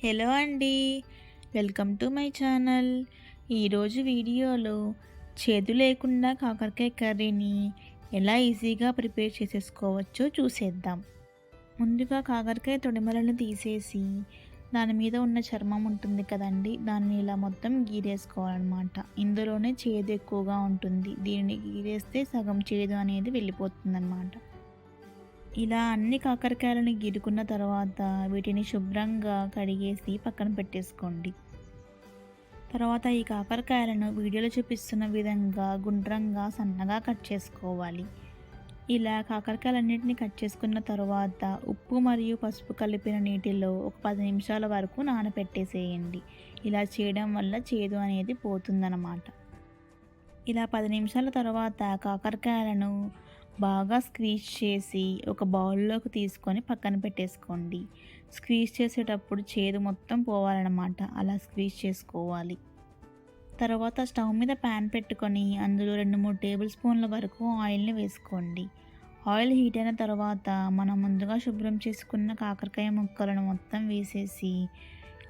Hello అండి, welcome to my channel. ఈరోజు వీడియోలో చేదు లేకుండా కాకరకాయ కర్రీని ఎలా ఈజీగా ప్రిపేర్ చేసేసుకోవచ్చో చూసేద్దాం. ముందుగా కాకరకాయ తొడిమలను తీసేసి దాని మీద ఉన్న చర్మం ఉంటుంది కదండి, దాన్ని ఇలా మొత్తం గీరేసుకోవాలన్నమాట. ఇందులోనే చేదు ఎక్కువగా ఉంటుంది. దీనిని గీరేస్తే సగం చేదు అనేది వెళ్ళిపోతుందన్నమాట. ఇలా అన్ని కాకరకాయలను గీరుకున్న తర్వాత వీటిని శుభ్రంగా కడిగేసి పక్కన పెట్టేసుకోండి. తర్వాత ఈ కాకరకాయలను వీడియోలో చూపిస్తున్న విధంగా గుండ్రంగా సన్నగా కట్ చేసుకోవాలి. ఇలా కాకరకాయలన్నింటినీ కట్ చేసుకున్న తర్వాత ఉప్పు మరియు పసుపు కలిపిన నీటిలో ఒక 10 నిమిషాల వరకు నానబెట్టేసేయండి. ఇలా చేయడం వల్ల చేదు అనేది పోతుందన్నమాట. ఇలా 10 నిమిషాల తర్వాత కాకరకాయలను బాగా స్క్వీజ్ చేసి ఒక బౌల్లోకి తీసుకొని పక్కన పెట్టేసుకోండి. స్క్వీజ్ చేసేటప్పుడు చేదు మొత్తం పోవాలన్నమాట. అలా స్క్వీజ్ చేసుకోవాలి. తర్వాత స్టవ్ మీద ప్యాన్ పెట్టుకొని అందులో 2-3 టేబుల్ స్పూన్ల వరకు ఆయిల్ని వేసుకోండి. ఆయిల్ హీట్ అయిన తర్వాత మనం ముందుగా శుభ్రం చేసుకున్న కాకరకాయ ముక్కలను మొత్తం వేసేసి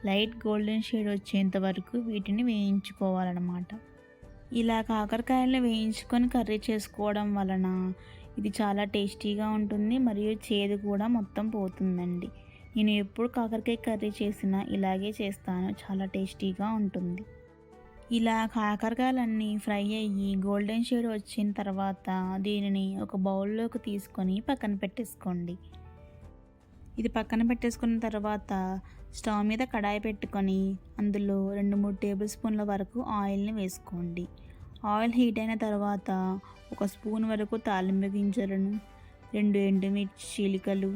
లైట్ గోల్డెన్ షేడ్ వచ్చేంత వరకు వీటిని వేయించుకోవాలన్నమాట. ఇలా కాకరకాయలను వేయించుకొని కర్రీ చేసుకోవడం వలన ఇది చాలా టేస్టీగా ఉంటుంది మరియు చేదు కూడా మొత్తం పోతుందండి. నేను ఎప్పుడు కాకరకాయ కర్రీ చేసినా ఇలాగే చేస్తాను, చాలా టేస్టీగా ఉంటుంది. ఇలా కాకరకాయలన్నీ ఫ్రై అయ్యి గోల్డెన్ షేడ్ వచ్చిన తర్వాత దీనిని ఒక బౌల్లోకి తీసుకొని పక్కన పెట్టేసుకోండి. ఇది పక్కన పెట్టేసుకున్న తర్వాత స్టవ్ మీద కడాయి పెట్టుకొని అందులో 2-3 టేబుల్ స్పూన్ల వరకు ఆయిల్ని వేసుకోండి. ఆయిల్ హీట్ అయిన తర్వాత ఒక స్పూన్ వరకు తాలింపు గింజలను, 2 ఎండుమిర్చి చీలికలు,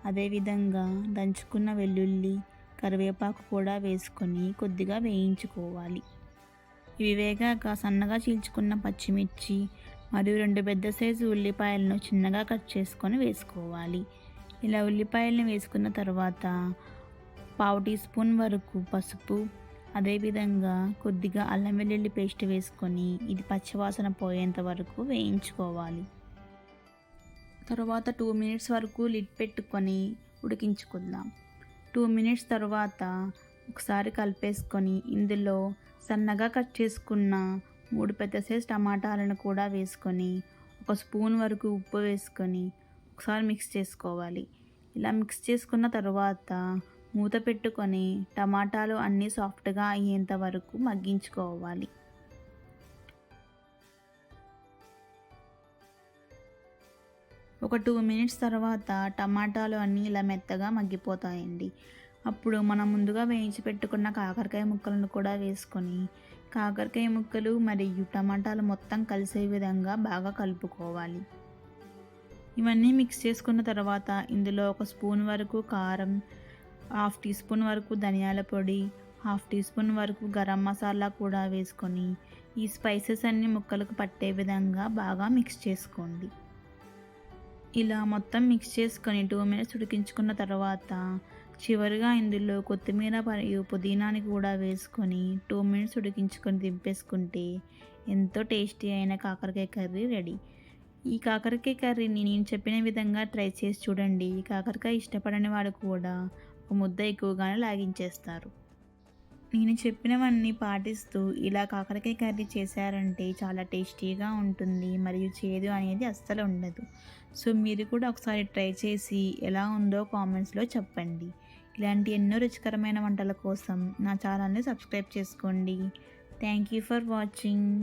అదేవిధంగా దంచుకున్న వెల్లుల్లి, కరివేపాకు కూడా వేసుకొని కొద్దిగా వేయించుకోవాలి. ఇవి వేగాక సన్నగా చీల్చుకున్న పచ్చిమిర్చి మరియు 2 పెద్ద సైజు ఉల్లిపాయలను చిన్నగా కట్ చేసుకొని వేసుకోవాలి. ఇలా ఉల్లిపాయలను వేసుకున్న తర్వాత 1/2 టీ స్పూన్ వరకు పసుపు, అదేవిధంగా కొద్దిగా అల్లం వెల్లుల్లి పేస్ట్ వేసుకొని ఇది పచ్చివాసన పోయేంత వరకు వేయించుకోవాలి. తర్వాత 2 మినిట్స్ వరకు లిడ్ పెట్టుకొని ఉడికించుకుందాం. 2 మినిట్స్ తర్వాత ఒకసారి కలిపేసుకొని ఇందులో సన్నగా కట్ చేసుకున్న 3 పెద్ద సైజ్ టమాటాలను కూడా వేసుకొని ఒక స్పూన్ వరకు ఉప్పు వేసుకొని ఒకసారి మిక్స్ చేసుకోవాలి. ఇలా మిక్స్ చేసుకున్న తర్వాత మూత పెట్టుకొని టమాటాలు అన్నీ సాఫ్ట్గా అయ్యేంత వరకు మగ్గించుకోవాలి. ఒక 2 మినిట్స్ తర్వాత టమాటాలు అన్నీ ఇలా మెత్తగా మగ్గిపోతాయండి. అప్పుడు మనం ముందుగా వేయించి పెట్టుకున్న కాకరకాయ ముక్కలను కూడా వేసుకొని కాకరకాయ ముక్కలు మరియు టమాటాలు మొత్తం కలిసే విధంగా బాగా కలుపుకోవాలి. ఇవన్నీ మిక్స్ చేసుకున్న తర్వాత ఇందులో ఒక స్పూన్ వరకు కారం, 1/2 టీ స్పూన్ వరకు ధనియాల పొడి, 1/2 టీ స్పూన్ వరకు గరం మసాలా కూడా వేసుకొని ఈ స్పైసెస్ అన్నీ ముక్కలకు పట్టే విధంగా బాగా మిక్స్ చేసుకోండి. ఇలా మొత్తం మిక్స్ చేసుకొని 2 మినిట్స్ ఉడికించుకున్న తర్వాత చివరిగా ఇందులో కొత్తిమీర మరియు పుదీనాని కూడా వేసుకొని 2 మినిట్స్ ఉడికించుకొని దింపేసుకుంటే ఎంతో టేస్టీ అయిన కాకరకాయ కర్రీ రెడీ. ఈ కాకరకాయ కర్రీని నేను చెప్పిన విధంగా ట్రై చేసి చూడండి. కాకరకాయ ఇష్టపడని వాడు కూడా ఒక ముద్ద ఎక్కువగానే లాగించేస్తారు. నేను చెప్పినవన్నీ పాటిస్తూ ఇలా కాకరకాయ కర్రీ చేశారంటే చాలా టేస్టీగా ఉంటుంది మరియు చేదు అనేది అస్సలు ఉండదు. సో మీరు కూడా ఒకసారి ట్రై చేసి ఎలా ఉందో కామెంట్స్లో చెప్పండి. ఇలాంటి ఎన్నో రుచికరమైన వంటల కోసం నా ఛానల్ని సబ్స్క్రైబ్ చేసుకోండి. Thank you for watching.